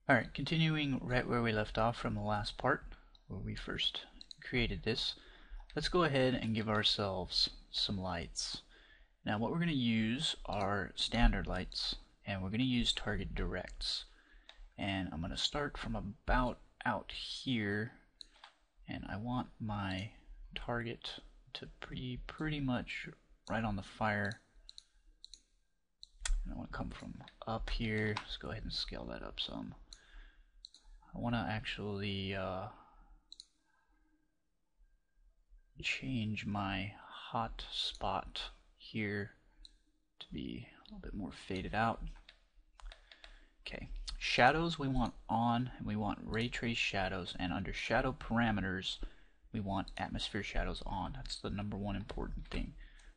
Alright, continuing right where we left off from the last part, where we first created this, let's go ahead and give ourselves some lights. Now what we're going to use are standard lights, and we're going to use target directs. And I'm going to start from about out here, and I want my target to be pretty much right on the fire. And I want to come from up here. Let's go ahead and scale that up some. I want to actually change my hot spot here to be a little bit more faded out. Okay, shadows we want on, and we want ray trace shadows, and under shadow parameters we want atmosphere shadows on. That's the number one important thing.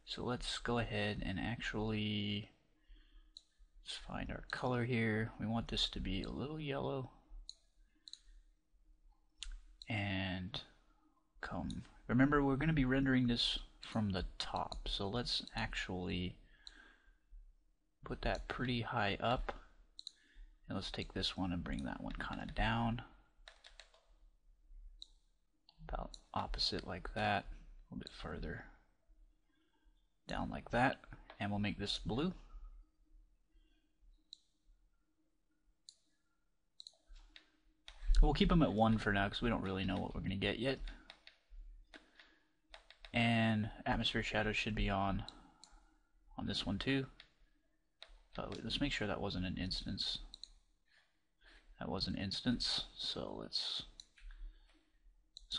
So let's go ahead and actually let's find our color here. We want this to be a little yellow. And remember, we're going to be rendering this from the top, so let's actually put that pretty high up, and let's take this one and bring that one kind of down, about opposite like that, a little bit further down like that, and we'll make this blue. We'll keep them at 1 for now because we don't really know what we're going to get yet. And atmosphere shadow should be on this one too. Let's make sure that wasn't an instance. That was an instance, so let's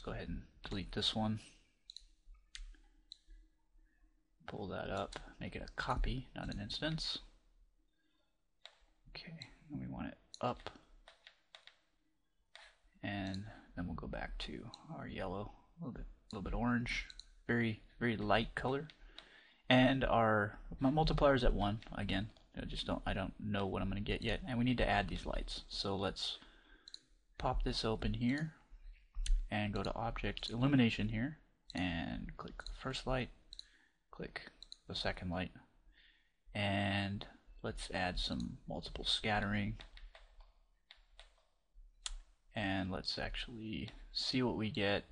go ahead and delete this one. Pull that up, make it a copy, not an instance. Okay, and we want it up. And then we'll go back to our yellow, a little bit orange, very light color, and my multiplier is at 1 again. I don't know what I'm going to get yet, and we need to add these lights. So let's pop this open here and go to Object Illumination here and click the first light, click the second light, and let's add some multiple scattering. And let's actually see what we get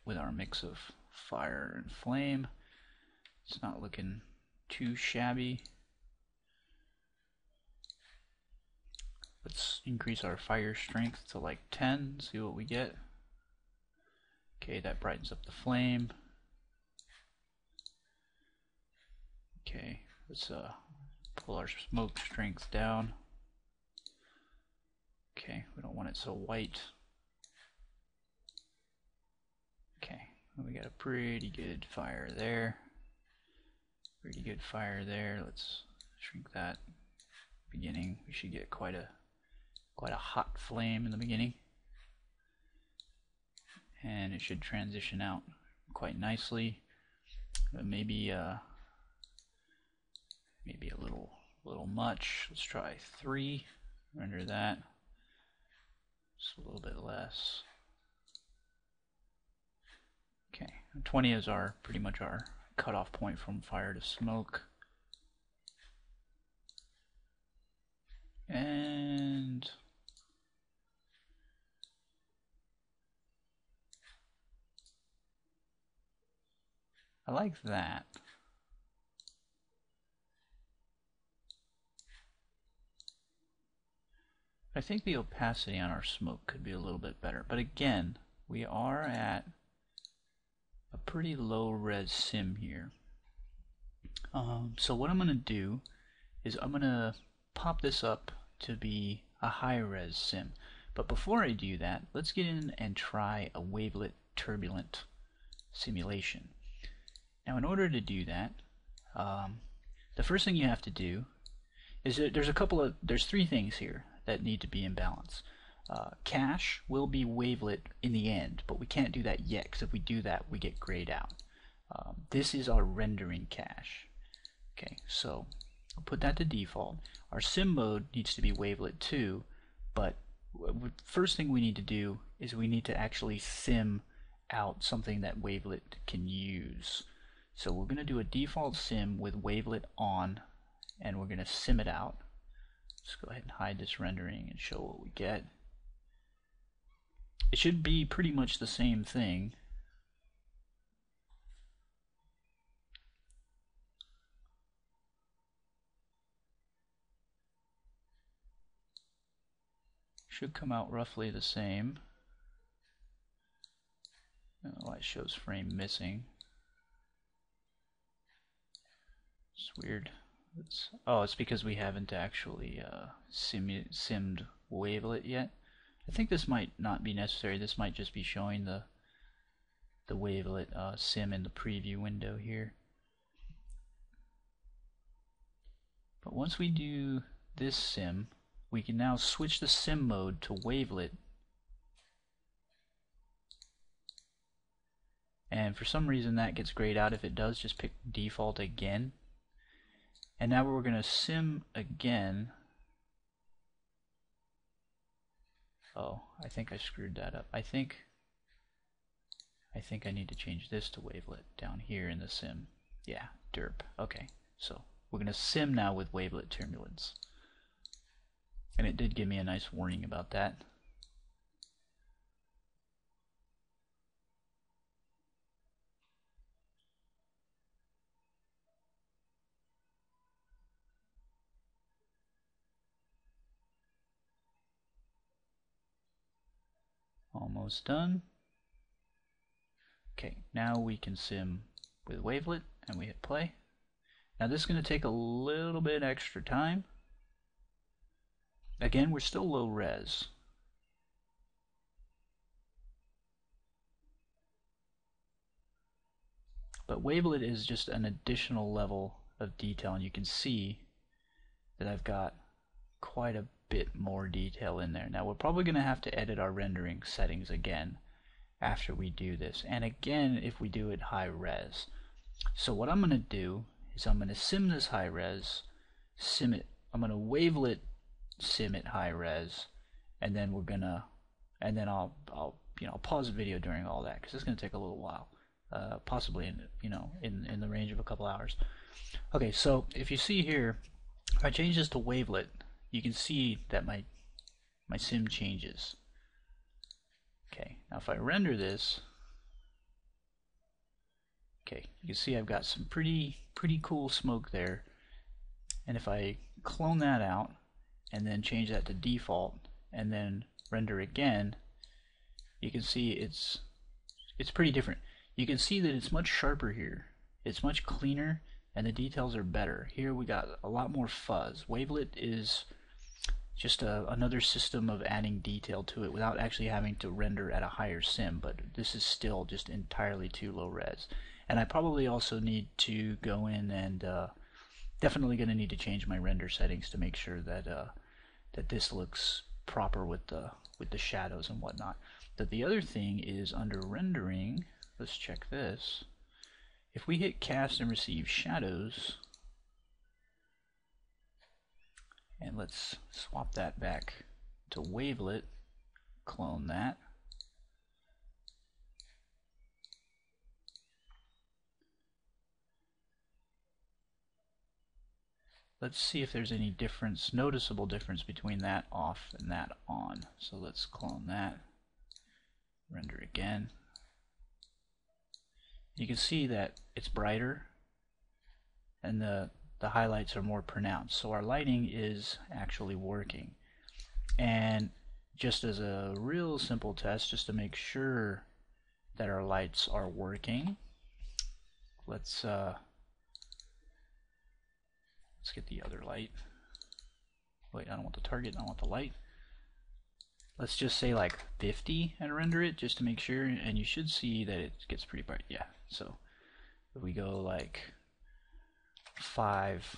with our mix of fire and flame. It's not looking too shabby. Let's increase our fire strength to like 10, see what we get. Okay, that brightens up the flame. Okay, let's pull our smoke strength down. Okay, we don't want it so white. Okay, well, we got a pretty good fire there. Pretty good fire there. Let's shrink that. Beginning, we should get quite a hot flame in the beginning, and it should transition out quite nicely. Maybe a little much. Let's try 3. Render that. Just a little bit less. Okay, 20 is pretty much our cutoff point from fire to smoke. And I like that. I think the opacity on our smoke could be a little bit better, but again, we are at a pretty low res sim here. So what I'm going to do is I'm going to pop this up to be a high res sim. But before I do that, let's get in and try a wavelet turbulent simulation. Now in order to do that, the first thing you have to do is there's 3 things here that need to be in balance. Cache will be wavelet in the end, but we can't do that yet, because if we do that we get grayed out. This is our rendering cache. Okay, so I'll put that to default. Our sim mode needs to be wavelet too, but first thing we need to do is we need to actually sim out something that wavelet can use. So we're going to do a default sim with wavelet on, and we're going to sim it out. Let's go ahead and hide this rendering and show what we get. It should be pretty much the same thing. Should come out roughly the same. Oh, it shows frame missing. It's weird. It's because we haven't actually simmed wavelet yet. I think this might not be necessary. This might just be showing the wavelet sim in the preview window here. But once we do this sim, we can now switch the sim mode to wavelet. And for some reason that gets grayed out. If it does, just pick default again. And now we're going to sim again. Oh, I think I screwed that up. I think I need to change this to wavelet down here in the sim. Yeah, derp. Okay, so we're going to sim now with wavelet turbulence. And it did give me a nice warning about that. Almost done. Okay, now we can sim with wavelet, and we hit play. Now this is going to take a little bit extra time. Again, we're still low res. But wavelet is just an additional level of detail, and you can see that I've got quite a bit more detail in there. Now we're probably going to have to edit our rendering settings again after we do this, and again if we do it high res. So what I'm going to do is I'm going to sim this high res, sim it, I'm going to wavelet sim it high res, and then I'll pause the video during all that because it's going to take a little while, possibly in the range of a couple hours. Okay, so if you see here, if I change this to wavelet, you can see that my sim changes. Okay, now if I render this, okay, you can see I've got some pretty cool smoke there. And if I clone that out and then change that to default and then render again, you can see it's pretty different. You can see that it's much sharper here. It's much cleaner and the details are better. Here we got a lot more fuzz. Wavelet is just another system of adding detail to it without actually having to render at a higher sim, but this is still just entirely too low res. And I probably also need to go in and definitely going to need to change my render settings to make sure that that this looks proper with the shadows and whatnot. But the other thing is under rendering, let's check this. If we hit cast and receive shadows, and let's swap that back to wavelet, clone that. Let's see if there's any difference, noticeable difference between that off and that on. So let's clone that, render again. You can see that it's brighter and the highlights are more pronounced. So our lighting is actually working. And just as a real simple test, just to make sure that our lights are working, let's get the other light. Wait, I don't want the target, I want the light. Let's just say like 50 and render it just to make sure, and you should see that it gets pretty bright. Yeah, so if we go like 5,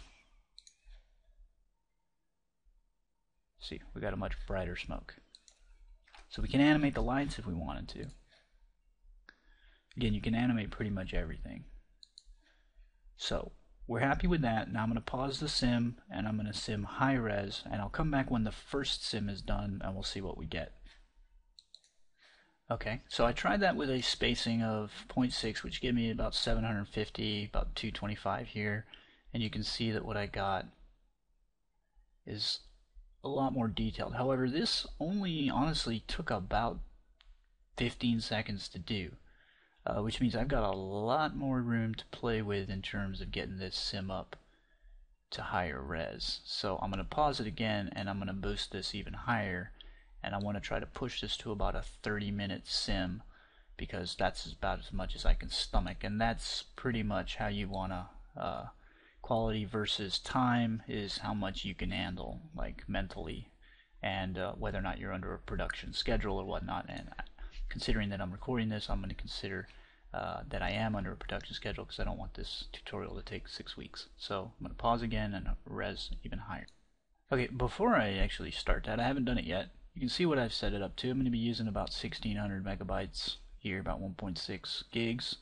see, we got a much brighter smoke. So we can animate the lights if we wanted to. Again, you can animate pretty much everything. So we're happy with that. Now I'm going to pause the sim and I'm going to sim high res, and I'll come back when the first sim is done and we'll see what we get. Okay, so I tried that with a spacing of 0.6, which gave me about 750, about 225 here, and you can see that what I got is a lot more detailed. However, this only honestly took about 15 seconds to do, which means I've got a lot more room to play with in terms of getting this sim up to higher res. So I'm going to pause it again, and I'm going to boost this even higher, and I want to try to push this to about a 30-minute sim, because that's about as much as I can stomach, and that's pretty much how you want to quality versus time is how much you can handle, like mentally, and whether or not you're under a production schedule or whatnot. And considering that I'm recording this, I'm going to consider that I am under a production schedule, because I don't want this tutorial to take 6 weeks. So I'm going to pause again and res even higher. Okay, before I actually start that, I haven't done it yet. You can see what I've set it up to. I'm going to be using about 1600 megabytes here, about 1.6 gigs,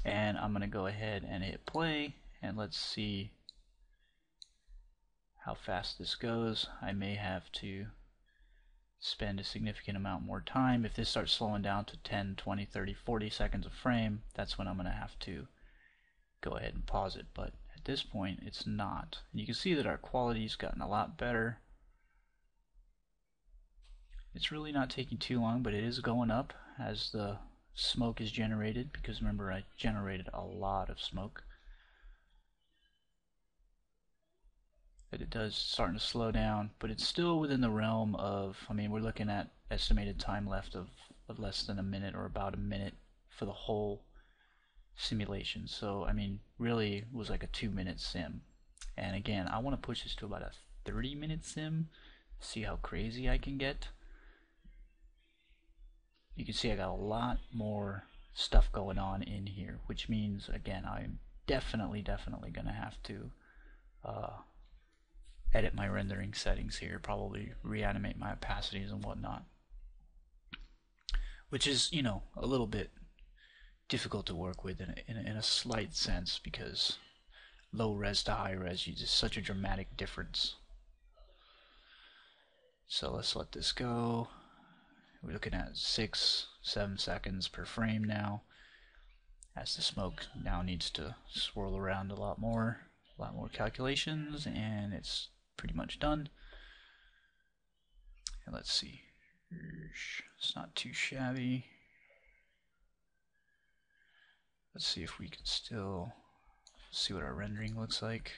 and I'm going to go ahead and hit play, and let's see how fast this goes. I may have to spend a significant amount more time. If this starts slowing down to 10, 20, 30, 40 seconds a frame, that's when I'm going to have to go ahead and pause it. But at this point, it's not. And you can see that our quality's gotten a lot better. It's really not taking too long, but it is going up as the smoke is generated, because remember, I generated a lot of smoke. But it does starting to slow down, but it's still within the realm of, I mean, we're looking at estimated time left of less than a minute, or about a minute for the whole simulation. So I mean, really it was like a 2-minute sim. And again, I want to push this to about a 30-minute sim, see how crazy I can get. You can see I got a lot more stuff going on in here, which means, again, I'm definitely gonna have to edit my rendering settings here, probably reanimate my opacities and whatnot, which is, you know, a little bit difficult to work with in a slight sense, because low res to high res is just such a dramatic difference. So let's let this go. We're looking at 6-7 seconds per frame now, as the smoke now needs to swirl around a lot more calculations, and it's pretty much done. And let's see, it's not too shabby. Let's see if we can still see what our rendering looks like.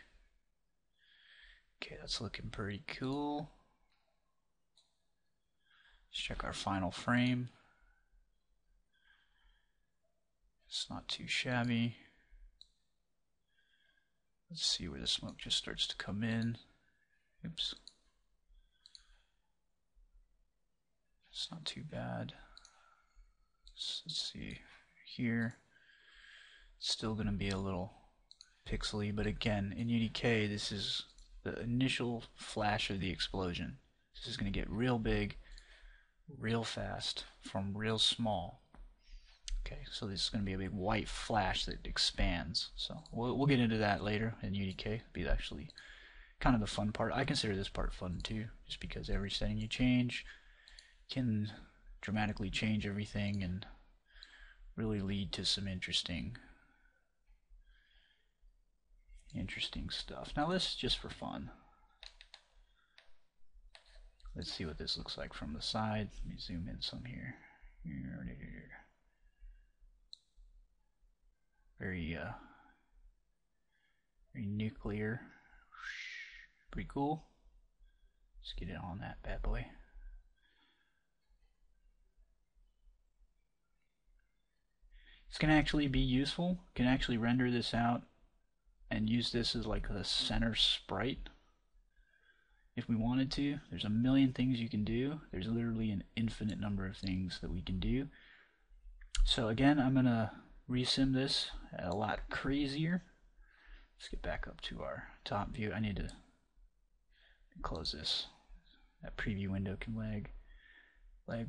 Okay, that's looking pretty cool. Let's check our final frame. It's not too shabby. Let's see where the smoke just starts to come in. Oops. It's not too bad. Let's see here. It's still going to be a little pixely, but again, in UDK, this is the initial flash of the explosion. This is going to get real big, real fast, from real small. Okay, so this is going to be a big white flash that expands. So we'll get into that later in UDK. It'll be actually kind of the fun part. I consider this part fun too, just because every setting you change can dramatically change everything and really lead to some interesting stuff. Now this, just for fun, let's see what this looks like from the side. Let me zoom in some here. Very nuclear. Pretty cool. Let's get it on that bad boy. It's going to actually be useful. You can actually render this out and use this as like the center sprite if we wanted to. There's a million things you can do. There's literally an infinite number of things that we can do. So again, I'm going to resim this a lot crazier. Let's get back up to our top view. I need to close this. That preview window can lag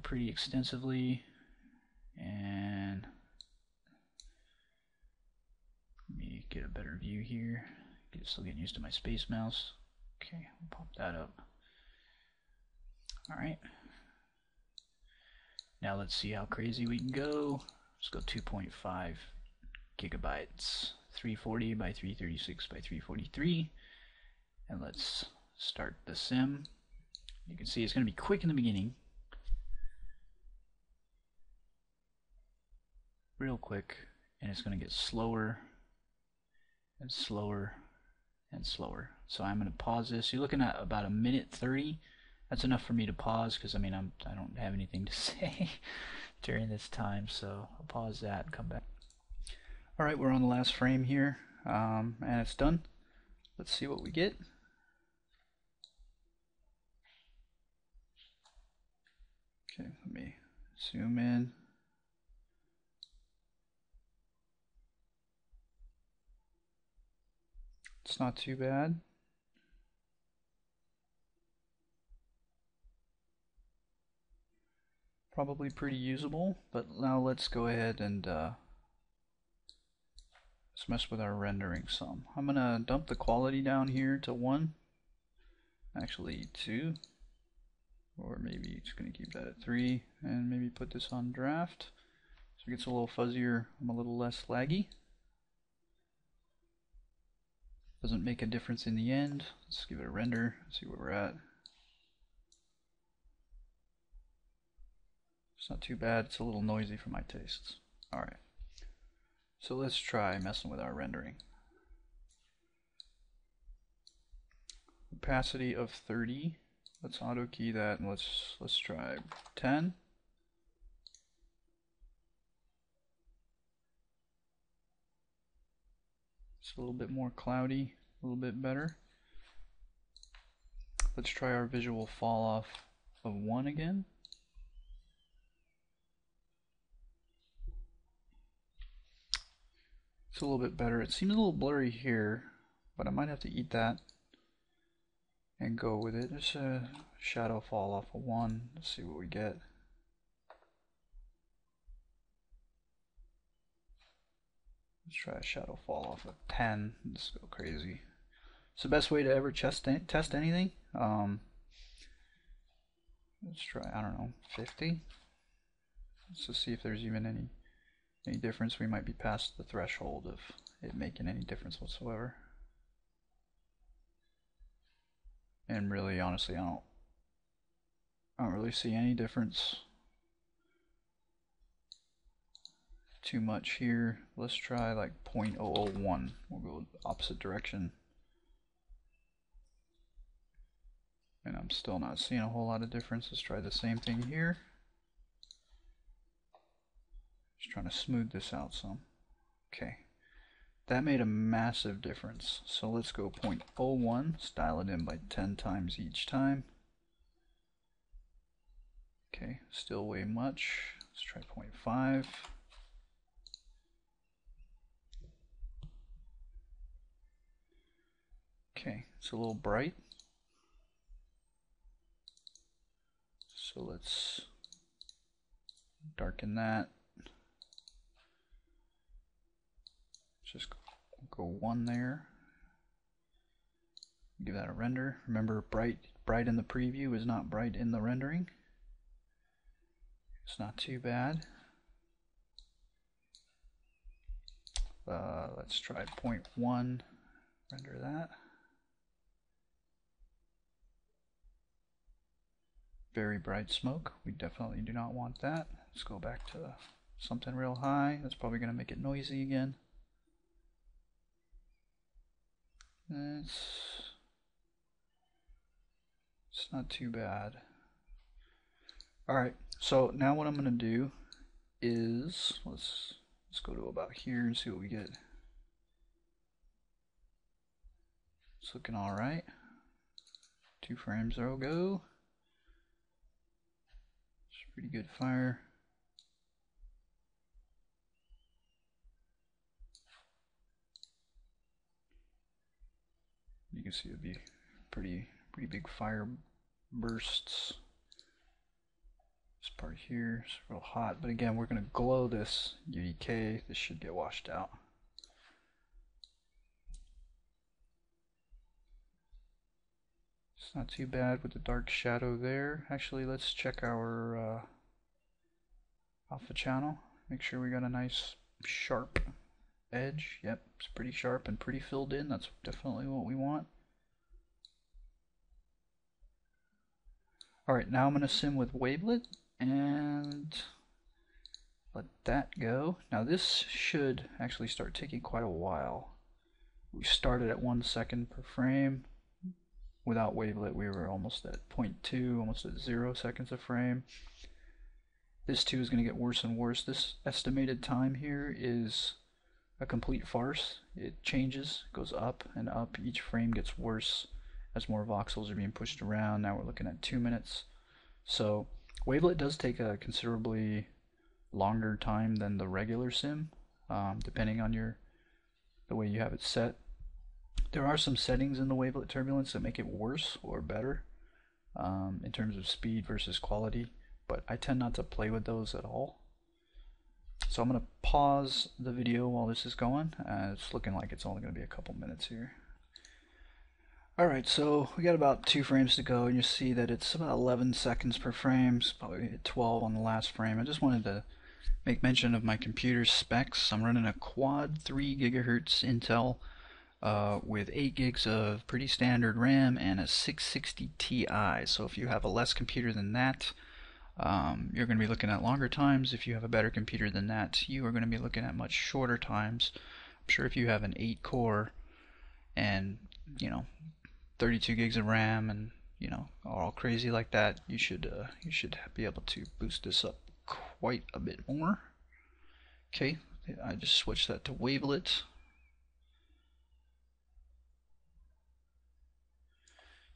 pretty extensively, and let me get a better view here. Still getting used to my space mouse. Okay, I'll pop that up. Alright. Now let's see how crazy we can go. Let's go 2.5 gigabytes, 340 by 336 by 343, and let's start the sim. You can see it's going to be quick in the beginning. Real quick. And it's going to get slower and slower and slower. So I'm going to pause this. You're looking at about 1:30. That's enough for me to pause because I don't have anything to say during this time. So I'll pause that and come back. Alright, we're on the last frame here. And it's done. Let's see what we get. Okay, let me zoom in. It's not too bad. Probably pretty usable, but now let's go ahead and let's mess with our rendering some. I'm gonna dump the quality down here to 1, actually 2, or maybe just gonna keep that at 3, and maybe put this on draft so it gets a little fuzzier. I'm a little less laggy. Doesn't make a difference in the end. Let's give it a render, see where we're at. It's not too bad, it's a little noisy for my tastes. Alright, so let's try messing with our rendering. Opacity of 30. Let's auto key that and let's try 10. It's a little bit more cloudy, a little bit better. Let's try our visual fall off of 1 again. It's a little bit better. It seems a little blurry here, but I might have to eat that and go with it. Just a shadow fall off of 1. Let's see what we get. Let's try a shadow fall off of 10. Let's go crazy. It's the best way to ever test anything. Let's try, I don't know, 50. Let's just see if there's even any difference. We might be past the threshold of it making any difference whatsoever. And really, honestly, I don't really see any difference too much here. Let's try like 0.001. We'll go the opposite direction. And I'm still not seeing a whole lot of difference. Let's try the same thing here. Just trying to smooth this out some. Okay. That made a massive difference. So let's go 0.01, style it in by 10 times each time. Okay, still way much. Let's try 0.5. Okay, it's a little bright. So let's darken that. Just go 1 there. Give that a render. Remember, bright in the preview is not bright in the rendering. It's not too bad. Let's try 0.1. Render that. Very bright smoke. We definitely do not want that. Let's go back to something real high. That's probably going to make it noisy again. It's not too bad. Alright, so now what I'm going to do is let's go to about here and see what we get. It's looking alright. 2 frames there will go. It's pretty good fire. You can see it'd be pretty big fire bursts. This part here is real hot, but again, we're going to glow this UDK. This should get washed out. It's not too bad with the dark shadow there. Actually, let's check our alpha channel. Make sure we got a nice sharp edge. Yep, it's pretty sharp and pretty filled in. That's definitely what we want. Alright, now I'm going to sim with wavelet and let that go. Now this should actually start taking quite a while. We started at 1 second per frame. Without wavelet we were almost at 0.2, almost at 0 seconds a frame. This too is going to get worse and worse. This estimated time here is a complete farce. It changes, goes up and up. Each frame gets worse as more voxels are being pushed around. Now we're looking at 2 minutes. So wavelet does take a considerably longer time than the regular sim, depending on the way you have it set. There are some settings in the wavelet turbulence that make it worse or better in terms of speed versus quality, but I tend not to play with those at all. So I'm going to pause the video while this is going. It's looking like it's only going to be a couple minutes here. Alright, so we got about 2 frames to go, and you see that it's about 11 seconds per frame. It's probably hit 12 on the last frame. I just wanted to make mention of my computer specs. I'm running a quad 3 gigahertz Intel with 8 gigs of pretty standard RAM and a 660 Ti. So if you have a less computer than that, you're going to be looking at longer times. If you have a better computer than that, you are going to be looking at much shorter times. I'm sure if you have an 8 core and 32 gigs of RAM and all crazy like that, you should be able to boost this up quite a bit more. Okay, I just switched that to wavelet.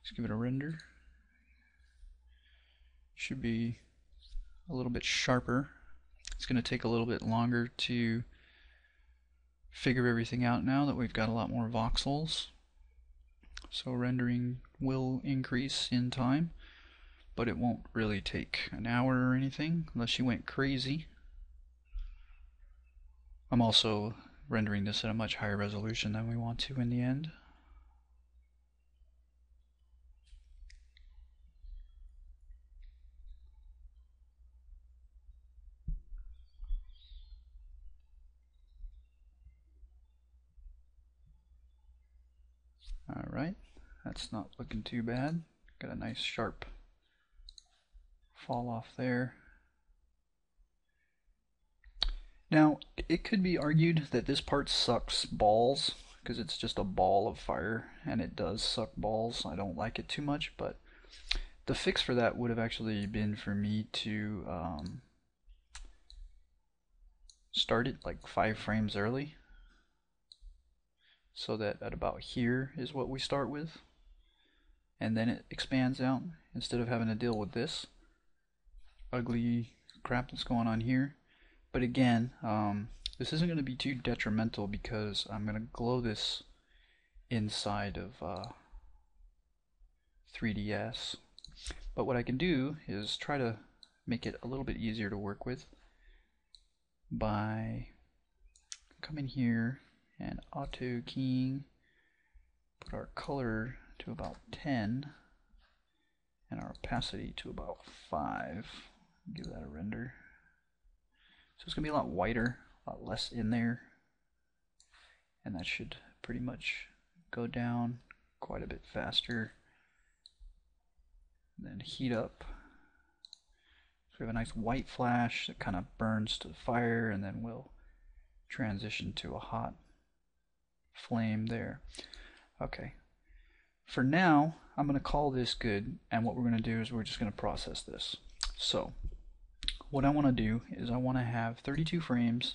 Let's give it a render. Should be a little bit sharper. It's going to take a little bit longer to figure everything out now that we've got a lot more voxels. So rendering will increase in time, but it won't really take an hour or anything unless you went crazy. I'm also rendering this at a much higher resolution than we want to in the end. Alright, that's not looking too bad. Got a nice sharp fall off there. Now, it could be argued that this part sucks balls, because it's just a ball of fire, and it does suck balls. I don't like it too much, but the fix for that would have actually been for me to start it like 5 frames early, so that at about here is what we start with, and then it expands out instead of having to deal with this ugly crap that's going on here. But again, this isn't going to be too detrimental because I'm going to glow this inside of 3ds. But what I can do is try to make it a little bit easier to work with by coming here and auto keying, put our color to about 10 and our opacity to about 5. Give that a render. So it's going to be a lot whiter, a lot less in there, and that should pretty much go down quite a bit faster. And then heat up. So we have a nice white flash that kind of burns to the fire, and then we'll transition to a hot flame there. Okay. For now, I'm going to call this good, and what we're going to do is we're just going to process this. So what I want to do is I want to have 32 frames,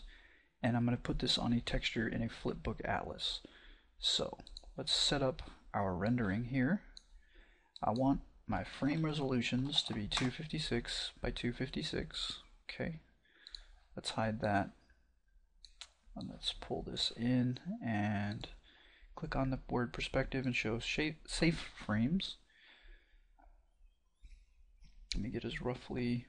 and I'm going to put this on a texture in a flipbook atlas. So let's set up our rendering here. I want my frame resolutions to be 256 by 256. Okay, let's hide that. And let's pull this in and click on the word perspective and show safe frames. Let me get as roughly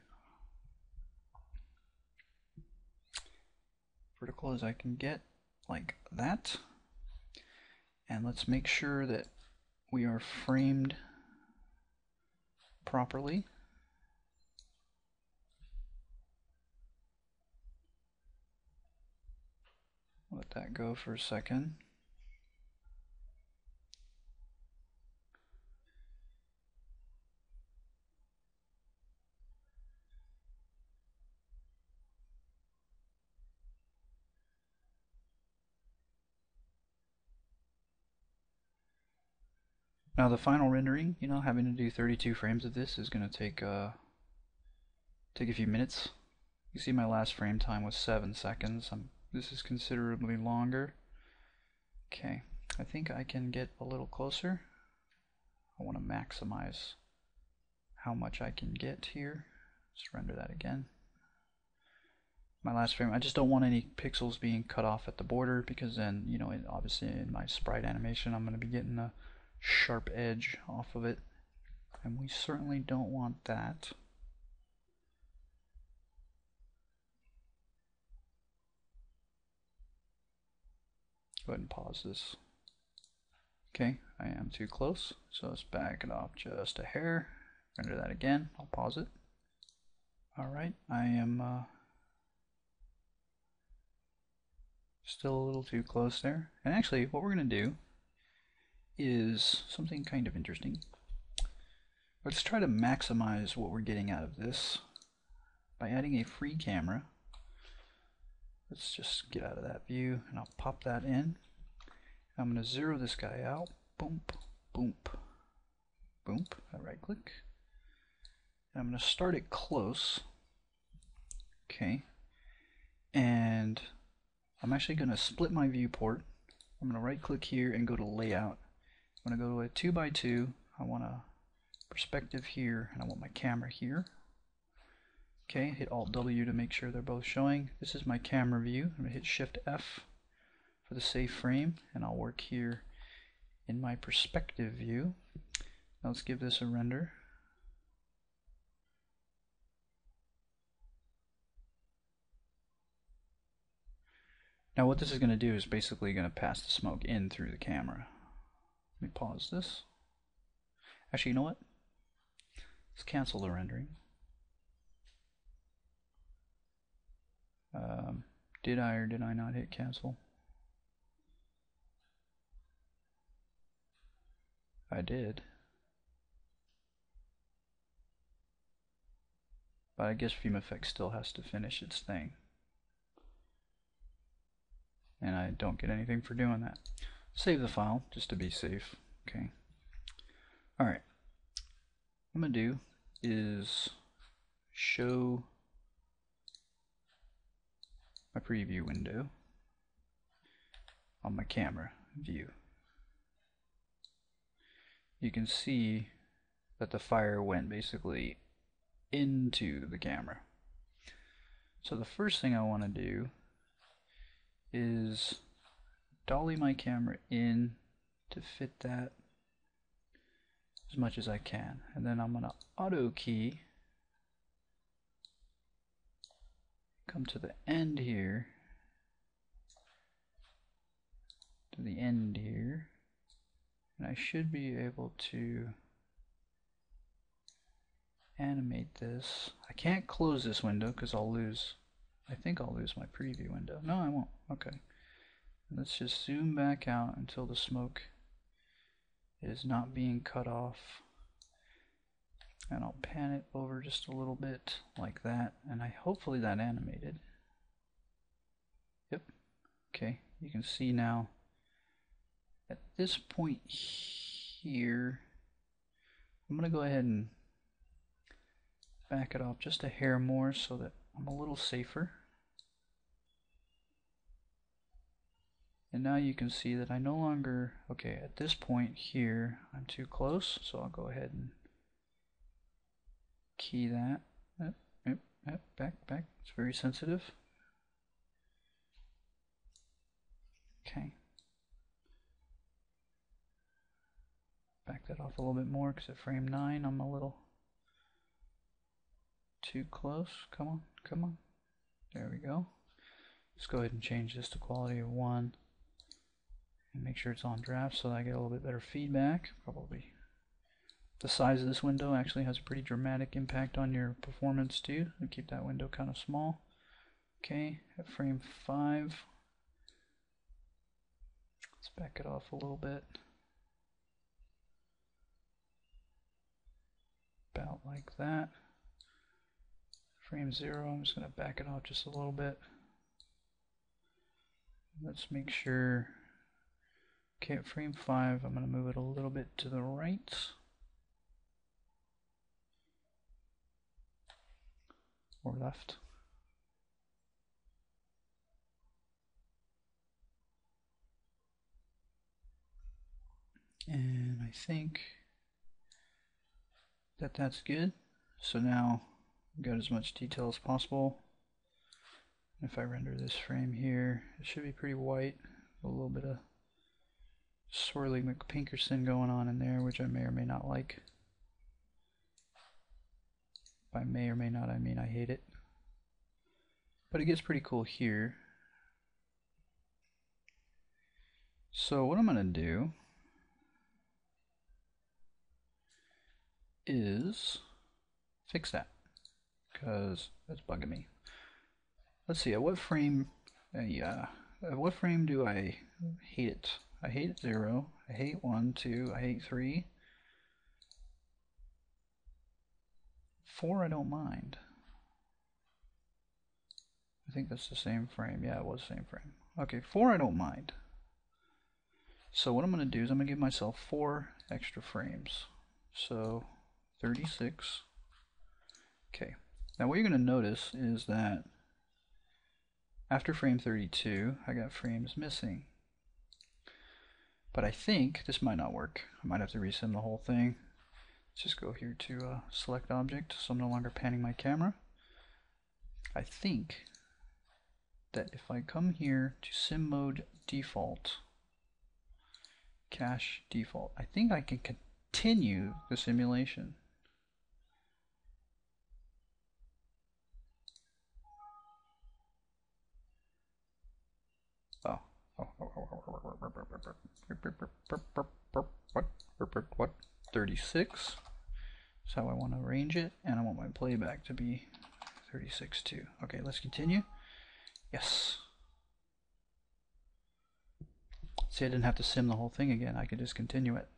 vertical as I can get, like that. And let's make sure that we are framed properly. Let that go for a second. Now the final rendering, you know, having to do 32 frames of this is going to take a few minutes. You see my last frame time was 7 seconds. This is considerably longer. Okay, I think I can get a little closer. I want to maximize how much I can get here. Let's render that again. My last frame, I just don't want any pixels being cut off at the border, because then, you know, obviously in my sprite animation I'm going to be getting a sharp edge off of it, and we certainly don't want that. Go ahead and pause this. Okay, I am too close, so let's back it off just a hair. Render that again. I'll pause it. Alright, I am still a little too close there. And actually, what we're going to do is something kind of interesting. Let's try to maximize what we're getting out of this by adding a free camera. Let's just get out of that view, and I'll pop that in. I'm going to zero this guy out. Boom, boom, boom. I right click. I'm going to start it close. Okay. And I'm actually going to split my viewport. I'm going to right click here and go to layout. I'm going to go to a 2x2. I want a perspective here, and I want my camera here. Okay, hit Alt W to make sure they're both showing. This is my camera view. I'm going to hit Shift F for the save frame, and I'll work here in my perspective view. Now let's give this a render. Now what this is going to do is basically going to pass the smoke in through the camera. Let me pause this. Actually, you know what? Let's cancel the rendering. Did I or did I not hit cancel? I did. But I guess FumeFX still has to finish its thing. And I don't get anything for doing that. Save the file just to be safe. Okay. Alright. What I'm going to do is show my preview window on my camera view. You can see that the fire went basically into the camera. So the first thing I want to do is dolly my camera in to fit that as much as I can, and then I'm going to auto key, come to the end here, to the end here, and I should be able to animate this. I can't close this window because I'll lose, I think I'll lose my preview window. No, I won't. Okay. Let's just zoom back out until the smoke is not being cut off. And I'll pan it over just a little bit like that, and hopefully that animated. Yep. Okay, you can see now at this point here, I'm going to go ahead and back it off just a hair more so that I'm a little safer. And now you can see that I no longer, okay, at this point here, I'm too close, so I'll go ahead and key that. Back. It's very sensitive. Okay. Back that off a little bit more because at frame 9 I'm a little too close. Come on. There we go. Let's go ahead and change this to quality of 1 and make sure it's on draft so that I get a little bit better feedback. Probably the size of this window actually has a pretty dramatic impact on your performance too. So keep that window kind of small. Okay, at frame 5, let's back it off a little bit. About like that. Frame 0, I'm just going to back it off just a little bit. Let's make sure Okay, at frame 5, I'm going to move it a little bit to the right. Or left. And I think that that's good. So now I've got as much detail as possible. If I render this frame here, it should be pretty white. A little bit of swirly McPinkerson going on in there, which I may or may not like. By may or may not, I mean I hate it. But it gets pretty cool here. So what I'm going to do is fix that, because that's bugging me. Let's see, at what frame do I hate it? I hate 0, I hate 1, 2, I hate 3. 4 I don't mind. I think that's the same frame. Yeah, it was the same frame. Okay, 4 I don't mind. So what I'm going to do is I'm going to give myself 4 extra frames. So 36. Okay. Now what you're going to notice is that after frame 32, I got frames missing. But I think this might not work. I might have to resim the whole thing. Let's just go here to select object, so I'm no longer panning my camera. I think that if I come here to sim mode default, cache default, I think I can continue the simulation. What? 36. That's how I want to arrange it, and I want my playback to be 36 too. Okay, let's continue. Yes. See, I didn't have to sim the whole thing again. I could just continue it.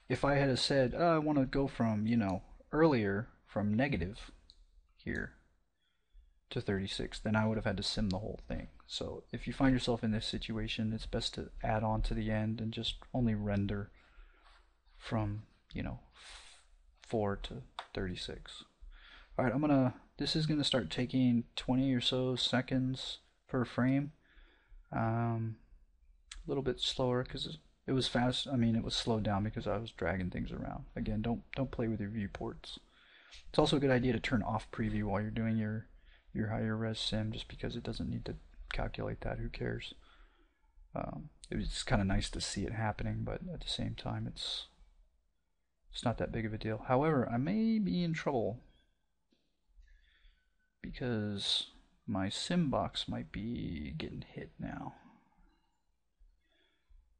If I had said, oh, I want to go from, earlier from negative here to 36, then I would have had to sim the whole thing. So if you find yourself in this situation, it's best to add on to the end and just only render from, 4 to 36. Alright, this is gonna start taking 20 or so seconds per frame. A little bit slower because it was fast. I mean, it was slowed down because I was dragging things around. Again, don't play with your viewports. It's also a good idea to turn off preview while you're doing your higher res sim, just because it doesn't need to calculate that. Who cares? It was kind of nice to see it happening, but at the same time, it's not that big of a deal. However, I may be in trouble because my sim box might be getting hit now.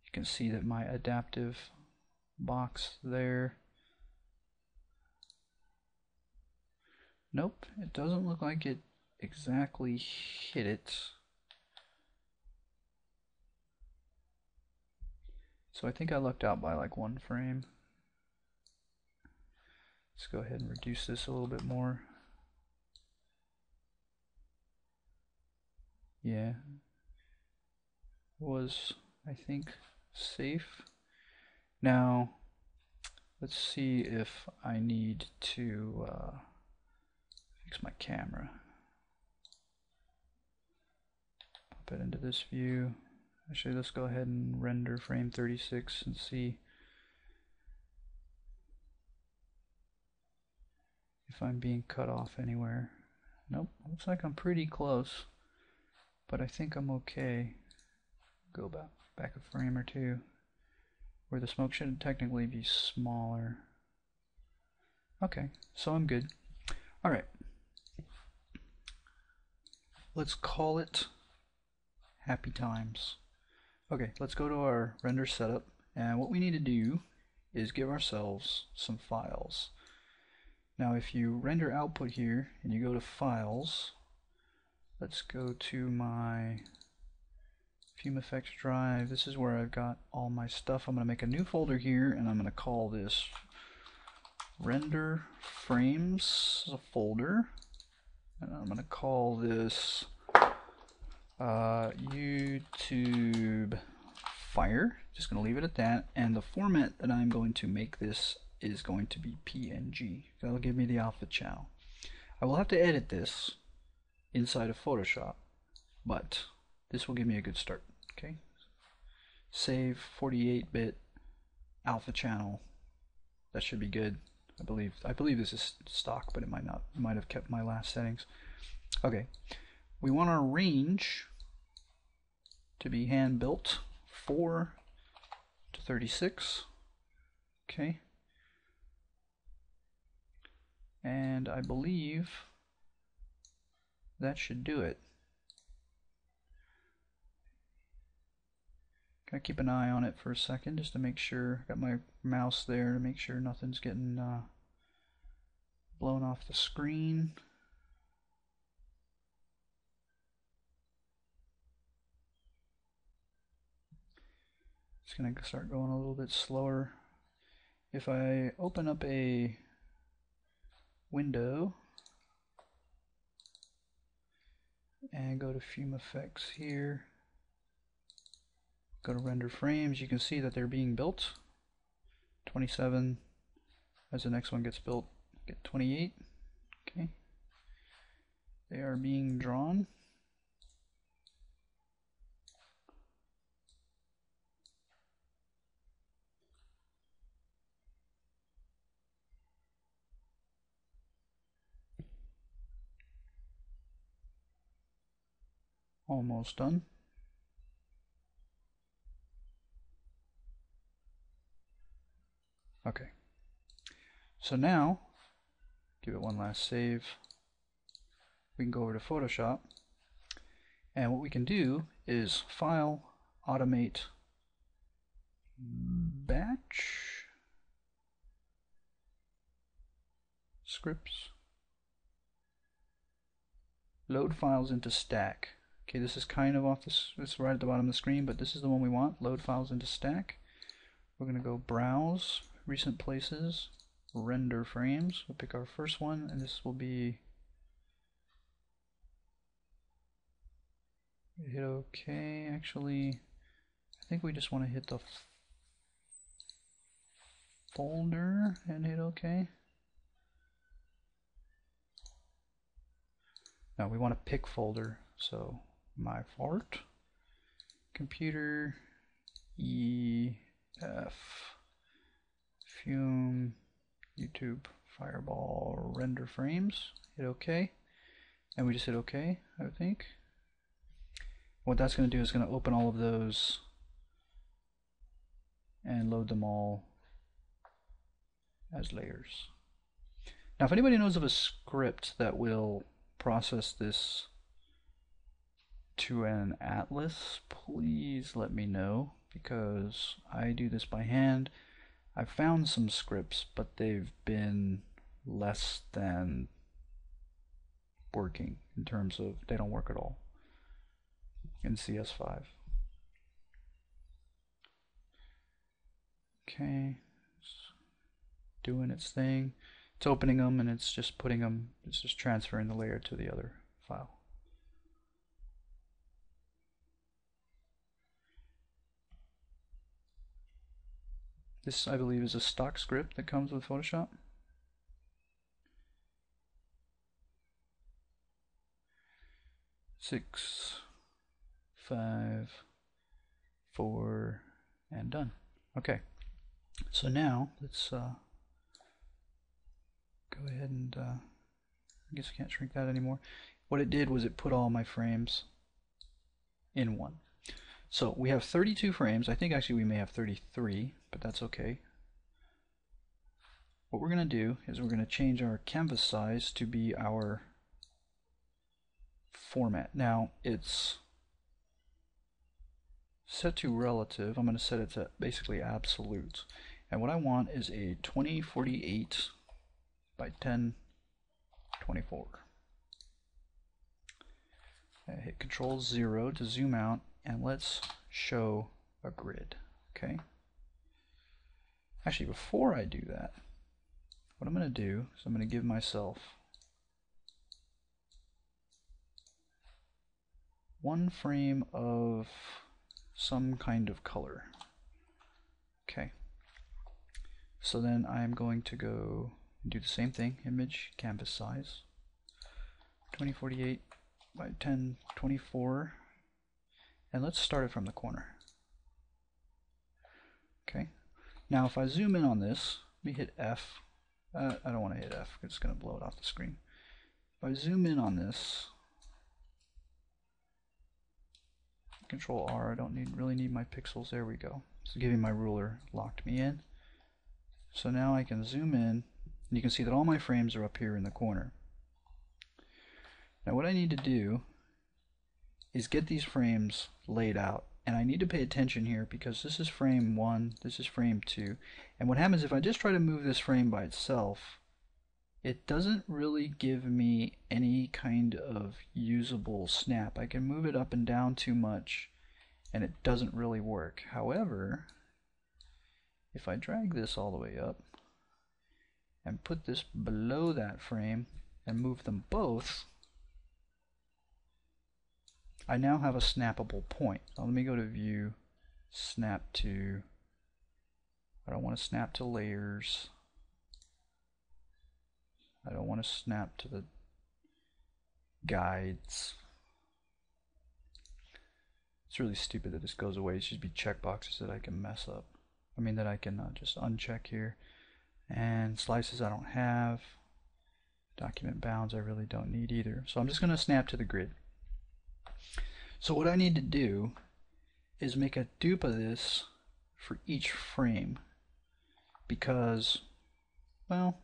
You can see that my adaptive box there. Nope, it doesn't look like it exactly hit it. So I think I lucked out by like 1 frame. Let's go ahead and reduce this a little bit more. Yeah, was, I think, safe. Now, let's see if I need to fix my camera. Pop it into this view. Actually, let's go ahead and render frame 36 and see if I'm being cut off anywhere. Nope, looks like I'm pretty close, but I think I'm okay. Go back a frame or two, where the smoke should technically be smaller. Okay, so I'm good. Alright, let's call it happy times. Okay, let's go to our render setup, and what we need to do is give ourselves some files. Now if you render output here and you go to files, let's go to my FumeFX drive. This is where I've got all my stuff. I'm going to make a new folder here, and I'm going to call this render frames as a folder, and I'm going to call this YouTube fire. Just going to leave it at that. And the format that I'm going to make this is going to be PNG. That'll give me the alpha channel. I will have to edit this inside of Photoshop, but this will give me a good start. Okay. Save 48-bit alpha channel. That should be good. I believe this is stock, but it might not. It might have kept my last settings. Okay. We want our range to be hand built 4 to 36. Okay. And I believe that should do it. Gotta keep an eye on it for a second just to make sure. Got my mouse there to make sure nothing's getting blown off the screen. It's gonna start going a little bit slower. If I open up a window and go to FumeFX here, go to render frames, you can see that they're being built. 27 as the next one gets built, get 28. Okay, they are being drawn. Almost done. Okay, so now give it one last save. We can go over to Photoshop, and what we can do is File, Automate, Batch, Scripts, Load Files into Stack. Okay, this is kind of off this. It's right at the bottom of the screen, but this is the one we want. Load Files into Stack. We're going to go Browse, Recent Places, Render Frames. We'll pick our first one, and this will be. Hit OK. Actually, I think we just want to hit the folder and hit OK. Now we want to pick folder, so my fart, computer, EF, Fume, YouTube, Fireball, render frames, hit OK, and we just hit OK, I think. What that's going to do is going to open all of those and load them all as layers. Now if anybody knows of a script that will process this to an atlas, please let me know, because I do this by hand. I've found some scripts, but they've been less than working in terms of they don't work at all in CS5. Okay, it's doing its thing. It's opening them and it's just putting them, it's just transferring the layer to the other file. This, I believe, is a stock script that comes with Photoshop. Six, 5, 4, and done. Okay, so now let's go ahead and I guess I can't shrink that anymore. What it did was it put all my frames in one. So we have 32 frames. I think actually we may have 33, but that's okay. What we're going to do is we're going to change our canvas size to be our format. Now it's set to relative. I'm going to set it to basically absolute. And what I want is a 2048 by 1024. Hit Control 0 to zoom out, and let's show a grid. Okay. Actually, before I do that, what I'm going to do is I'm going to give myself one frame of some kind of color. Okay. So then I'm going to go and do the same thing. Image canvas size 2048 by 1024, and let's start it from the corner. Okay. Now if I zoom in on this, let me hit F. I don't want to hit F, it's going to blow it off the screen. If I zoom in on this, Control R, I don't really need my pixels. There we go. So giving my ruler locked me in. So now I can zoom in, and you can see that all my frames are up here in the corner. Now what I need to do is get these frames laid out, and I need to pay attention here because this is frame 1, this is frame 2, and what happens if I just try to move this frame by itself, it doesn't really give me any kind of usable snap. I can move it up and down too much and it doesn't really work. However, if I drag this all the way up and put this below that frame and move them both, I now have a snappable point. Now let me go to View, Snap to, I don't want to snap to layers. I don't want to snap to the guides. It's really stupid that this goes away. It should be checkboxes that I can mess up. I mean that I can just uncheck here. And slices I don't have. Document bounds I really don't need either. So I'm just going to snap to the grid. So what I need to do is make a dupe of this for each frame. Because, well,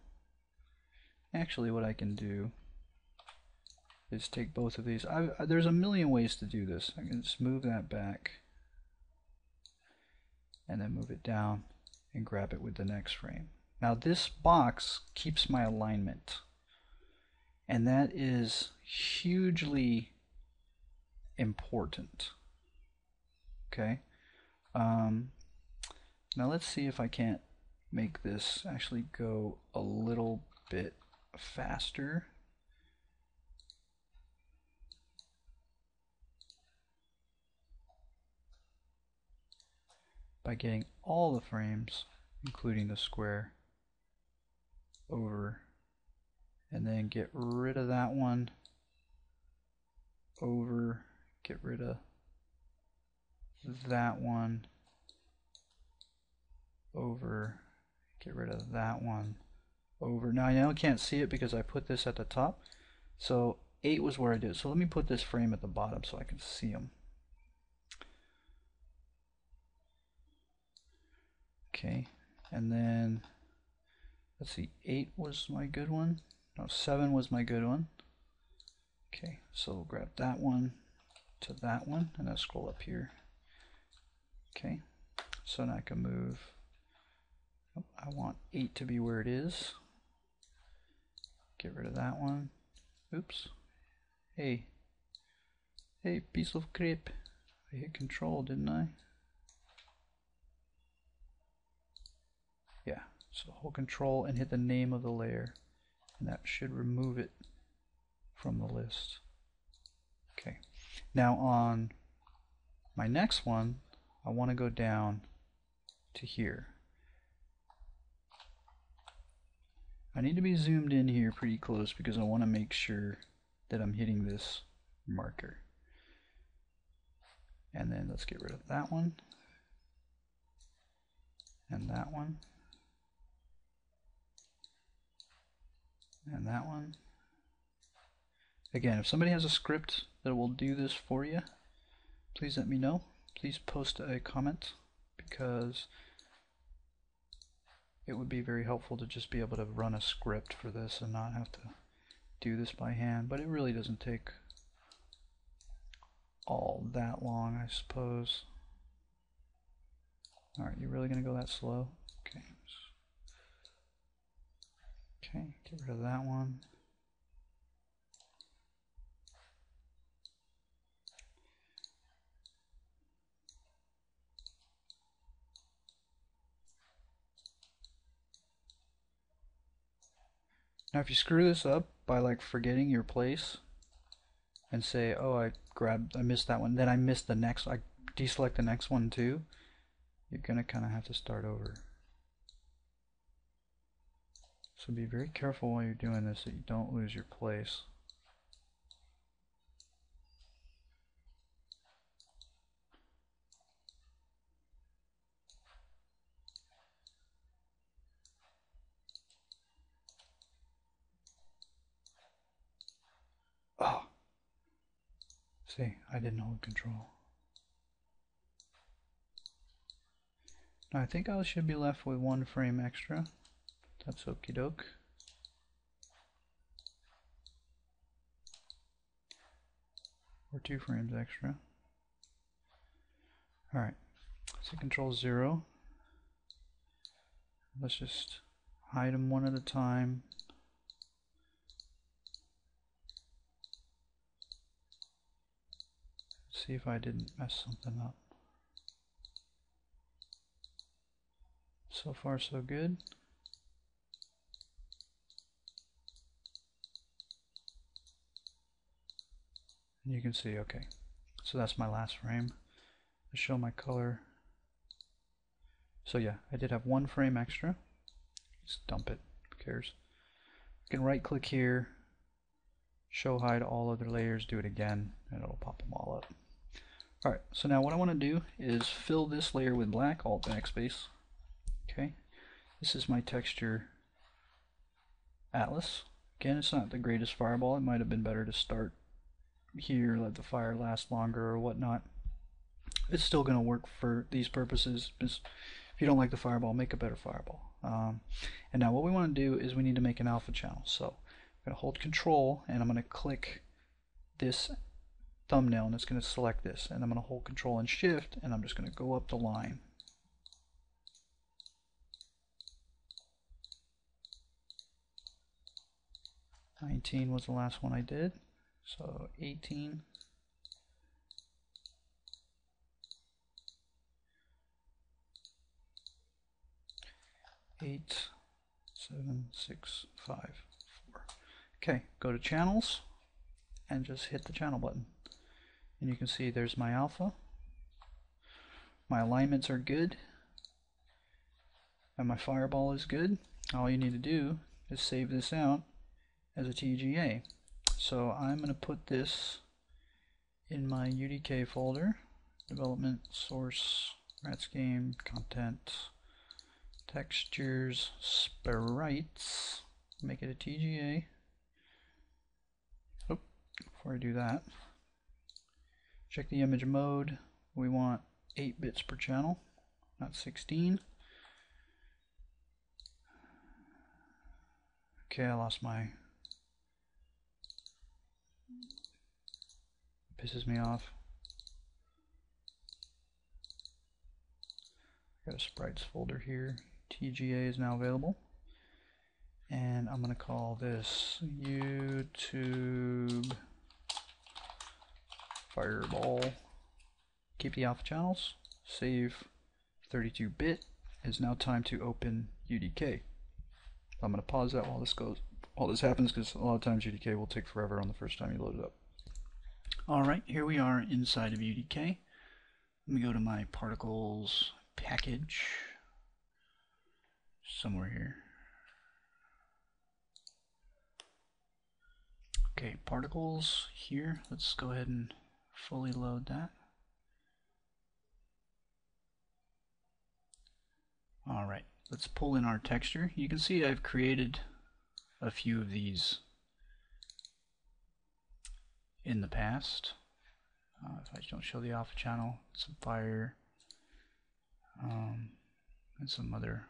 actually what I can do is take both of these. There's a million ways to do this. I can just move that back and then move it down and grab it with the next frame. Now this box keeps my alignment, and that is hugely important. Okay. Now let's see if I can't make this actually go a little bit faster. By getting all the frames, including the square, over, and then get rid of that one, over, get rid of that one, over, get rid of that one, over. Now I now can't see it because I put this at the top. So 8 was where I did it. So let me put this frame at the bottom so I can see them. Okay, and then let's see, 8 was my good one. No, 7 was my good one. Okay, so we'll grab that one to that one, and I'll scroll up here. Okay, so now I can move. I want 8 to be where it is. Get rid of that one. Oops. Hey, piece of crap. I hit Control, didn't I? Yeah, so hold Control and hit the name of the layer, and that should remove it from the list. Okay, now on my next one, I want to go down to here. I need to be zoomed in here pretty close because I want to make sure that I'm hitting this marker. And then let's get rid of that one and that one. And that one. Again, if somebody has a script that will do this for you, please let me know. Please post a comment, because it would be very helpful to just be able to run a script for this and not have to do this by hand. But it really doesn't take all that long, I suppose. Alright, you really going to go that slow? Okay. Okay, get rid of that one. Now if you screw this up by like forgetting your place and say, oh, I missed that one, then I missed the next, I deselect the next one too, you're going to kind of have to start over. So be very careful while you're doing this that you don't lose your place. Oh, see, I didn't hold control. Now I think I should be left with 1 frame extra. That's okie doke. Or 2 frames extra. Alright, so control 0. Let's just hide them one at a time. See if I didn't mess something up. So far so good. And you can see, okay, so that's my last frame. To show my color. So yeah, I did have 1 frame extra. Just dump it, who cares. You can right click here, show hide all other layers, do it again, and it'll pop them all up. Alright, so now what I want to do is fill this layer with black, Alt backspace. Okay, this is my texture atlas. Again, it's not the greatest fireball. It might have been better to start here, let the fire last longer or whatnot. It's still going to work for these purposes. If you don't like the fireball, make a better fireball. And now what we want to do is we need to make an alpha channel. So I'm going to hold control and I'm going to click this thumbnail and it's going to select this. And I'm going to hold control and shift and I'm just going to go up the line. $19 was the last one I did. So 18. 8, 7, 6, 5, 4. Okay, go to channels and just hit the channel button. And you can see there's my alpha. My alignments are good. And my fireball is good. All you need to do is save this out as a TGA. So I'm going to put this in my UDK folder. Development, source, rats game, content, textures, sprites, make it a TGA. Oh, before I do that, check the image mode. We want 8 bits per channel, not 16. Okay, I lost my... Pisses me off. Got a sprites folder here. TGA is now available. And I'm going to call this YouTube Fireball. Keep the alpha channels. Save 32-bit. It's now time to open UDK. I'm going to pause that while this happens because a lot of times UDK will take forever on the first time you load it up. Alright, here we are inside of UDK. Let me go to my particles package somewhere here. Okay, particles here. Let's go ahead and fully load that. Alright, let's pull in our texture. You can see I've created a few of these in the past. If I don't show the alpha channel, some fire, and some other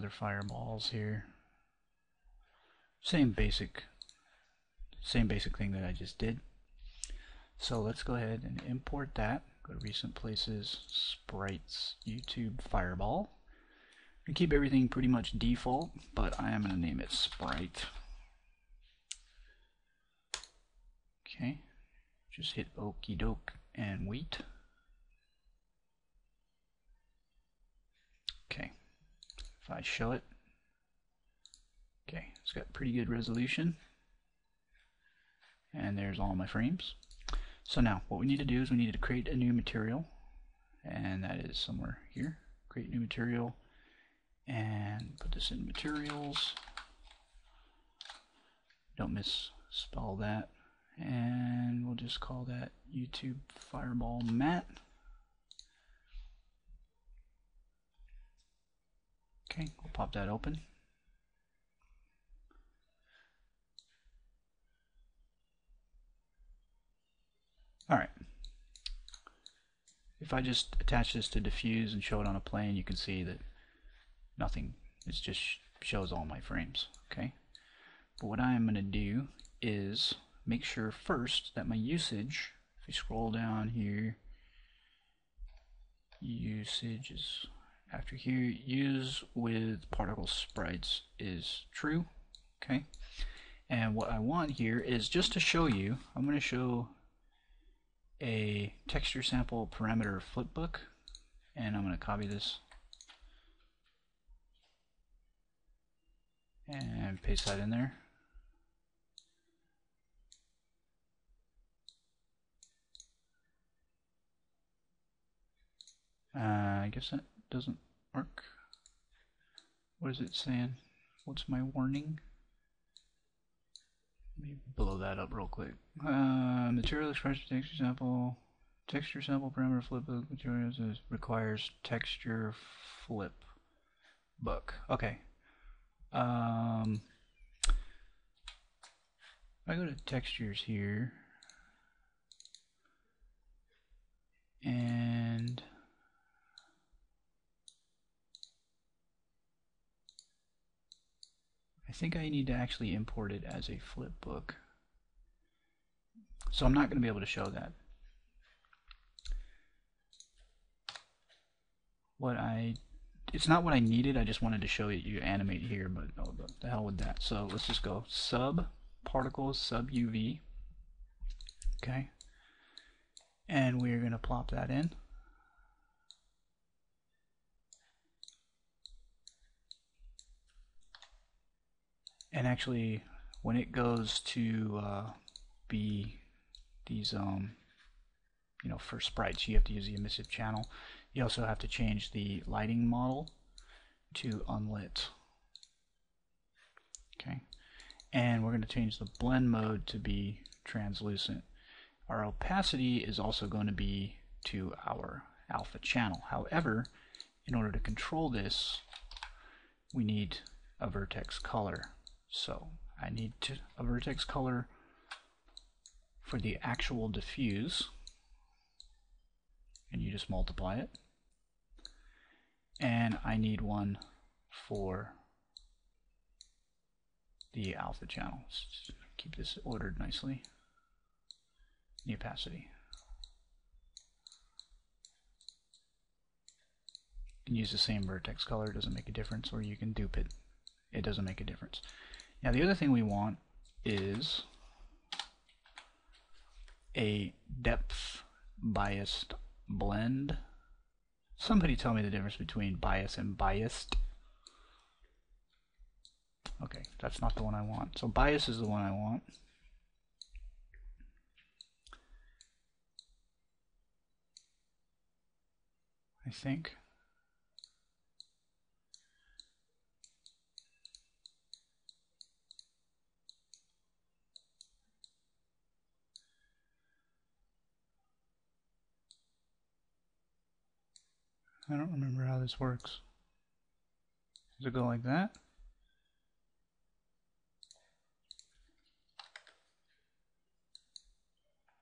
fireballs here. Same basic thing that I just did. So let's go ahead and import that. Go to recent places, sprites, YouTube Fireball. And keep everything pretty much default, but I am going to name it Sprite. Okay, just hit okie doke and wait. Okay, if I show it, okay, it's got pretty good resolution, and there's all my frames. So now what we need to do is we need to create a new material, and that is somewhere here. Create new material and put this in materials. Don't misspell that. And we'll just call that YouTube Fireball Mat. Okay, we'll pop that open. Alright. If I just attach this to diffuse and show it on a plane, you can see that nothing, it just shows all my frames. Okay. But what I am going to do is make sure first that my usage, if we scroll down here, usage is after here, use with particle sprites is true. Okay. And what I want here is just to show you, I'm going to show a texture sample parameter flipbook, and I'm going to copy this and paste that in there. I guess that doesn't work. What is it saying? What's my warning? Let me blow that up real quick. Material expression texture sample parameter flipbook materials requires texture flip book. Okay. I go to textures here, and I think I need to actually import it as a flipbook. So I'm not going to be able to show that. It's not what I needed, I just wanted to show you animate here, but oh, the hell with that. So let's just go sub particles sub UV. Okay. And we're going to plop that in. And actually, when it goes to be these, you know, for sprites, you have to use the emissive channel. You also have to change the lighting model to unlit. Okay. And we're going to change the blend mode to be translucent. Our opacity is also going to be to our alpha channel. However, in order to control this, we need a vertex color. So I need a vertex color for the actual diffuse, and you just multiply it. And I need one for the alpha channel. Let's keep this ordered nicely. The opacity. You can use the same vertex color, it doesn't make a difference, or you can dupe it. It doesn't make a difference. Now the other thing we want is a depth biased blend. Somebody tell me the difference between bias and biased. Okay, that's not the one I want. So bias is the one I want. I think. I don't remember how this works. Does it go like that?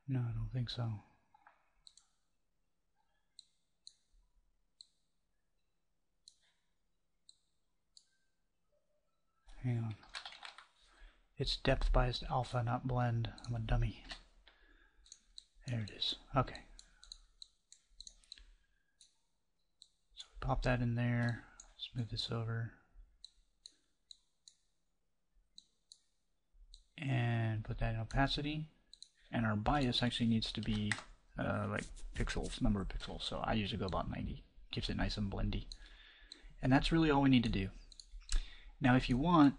No, I don't think so. Hang on. It's depth biased alpha, not blend. I'm a dummy. There it is. Okay. So we pop that in there. Smooth this over. And put that in opacity. And our bias actually needs to be like pixels, number of pixels. So I usually go about 90. Keeps it nice and blendy. And that's really all we need to do. Now if you want,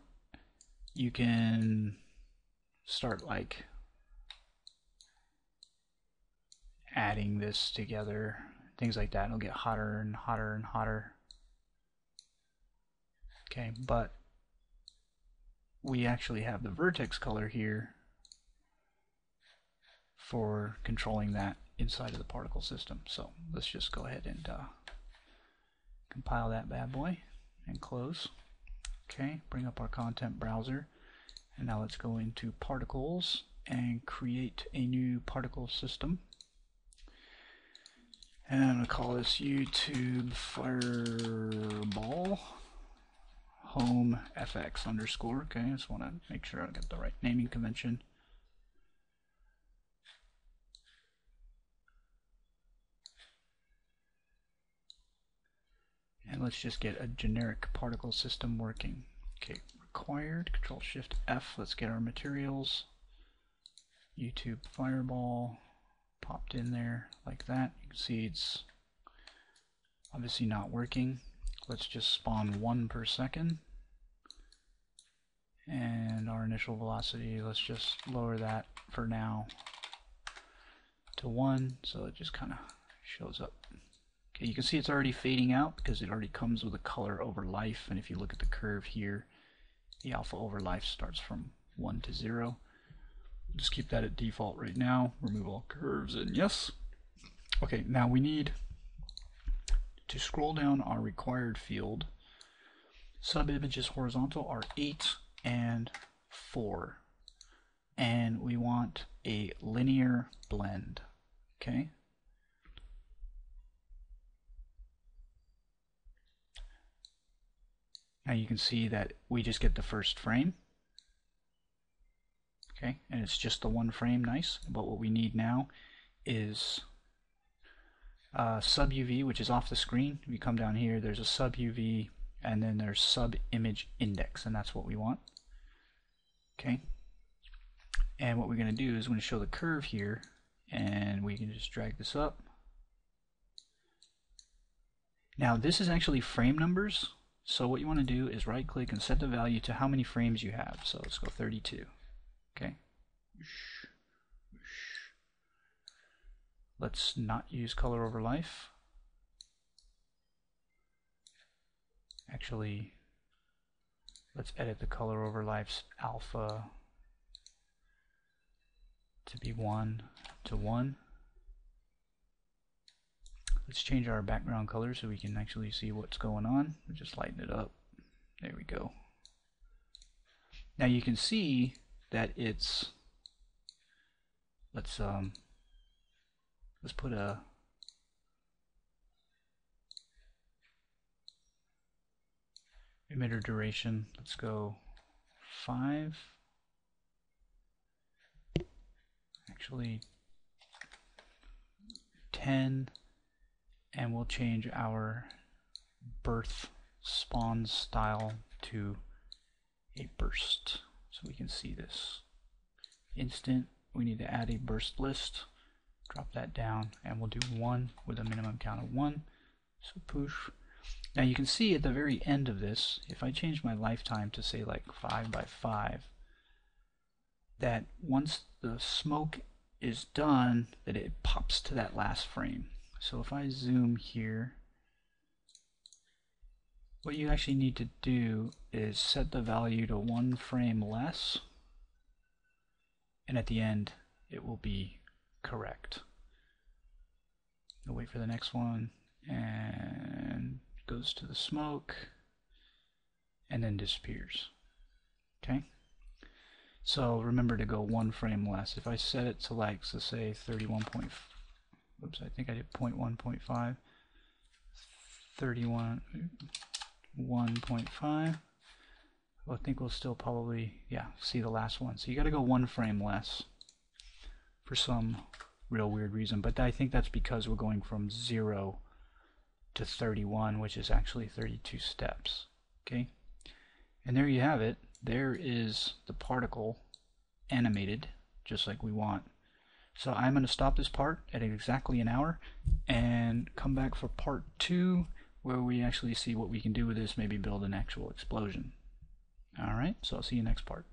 you can start like adding this together, things like that. It'll get hotter and hotter and hotter. Okay, but we actually have the vertex color here for controlling that inside of the particle system. So let's just go ahead and compile that bad boy and close. Okay, bring up our content browser, and now let's go into particles and create a new particle system. And I'm going to call this YouTube Fireball HomeFX underscore. Okay, I just want to make sure I got the right naming convention. And let's just get a generic particle system working. Okay, required, Control-Shift-F, let's get our materials. YouTube Fireball popped in there like that. You can see it's obviously not working. Let's just spawn 1 per second. And our initial velocity, let's just lower that for now to 1, so it just kind of shows up. Okay, you can see it's already fading out because it already comes with a color over life, and if you look at the curve here, the alpha over life starts from 1 to 0. Just keep that at default right now. Remove all curves, and yes. Okay, now we need to scroll down our required field. Sub-images horizontal are 8 and 4. And we want a linear blend. Okay? Now you can see that we just get the first frame. Okay, and it's just the 1 frame, nice. But what we need now is sub UV, which is off the screen. If you come down here, there's a sub UV, and then there's sub image index, and that's what we want. Okay, and what we're going to do is we're going to show the curve here, and we can just drag this up. Now this is actually frame numbers, so what you want to do is right click and set the value to how many frames you have. So let's go 32. Okay. Let's not use color over life. Actually, let's edit the color over life's alpha to be 1 to 1. Let's change our background color so we can actually see what's going on. We'll just lighten it up. There we go. Now you can see that it's, let's put a emitter duration. Let's go 5. Actually 10, and we'll change our birth spawn style to a burst so we can see this. Instant, we need to add a burst list. Drop that down, and we'll do 1 with a minimum count of 1. So push. Now you can see at the very end of this, if I change my lifetime to say like 5 by 5, that once the smoke is done, that it pops to that last frame. So if I zoom here, what you actually need to do is set the value to 1 frame less, and at the end it will be correct. I'll wait for the next one, and goes to the smoke, and then disappears. Okay? So remember to go 1 frame less. If I set it to like, so say 31 point, oops, I think I did 0.1.5, 31, 1.5, well, I think we'll still probably, yeah, see the last one. So you got to go 1 frame less for some real weird reason, but I think that's because we're going from 0 to 31, which is actually 32 steps. Okay, and there you have it. There is the particle animated just like we want. So I'm going to stop this part at exactly an hour and come back for part 2, where we actually see what we can do with this, maybe build an actual explosion. Alright, so I'll see you next part.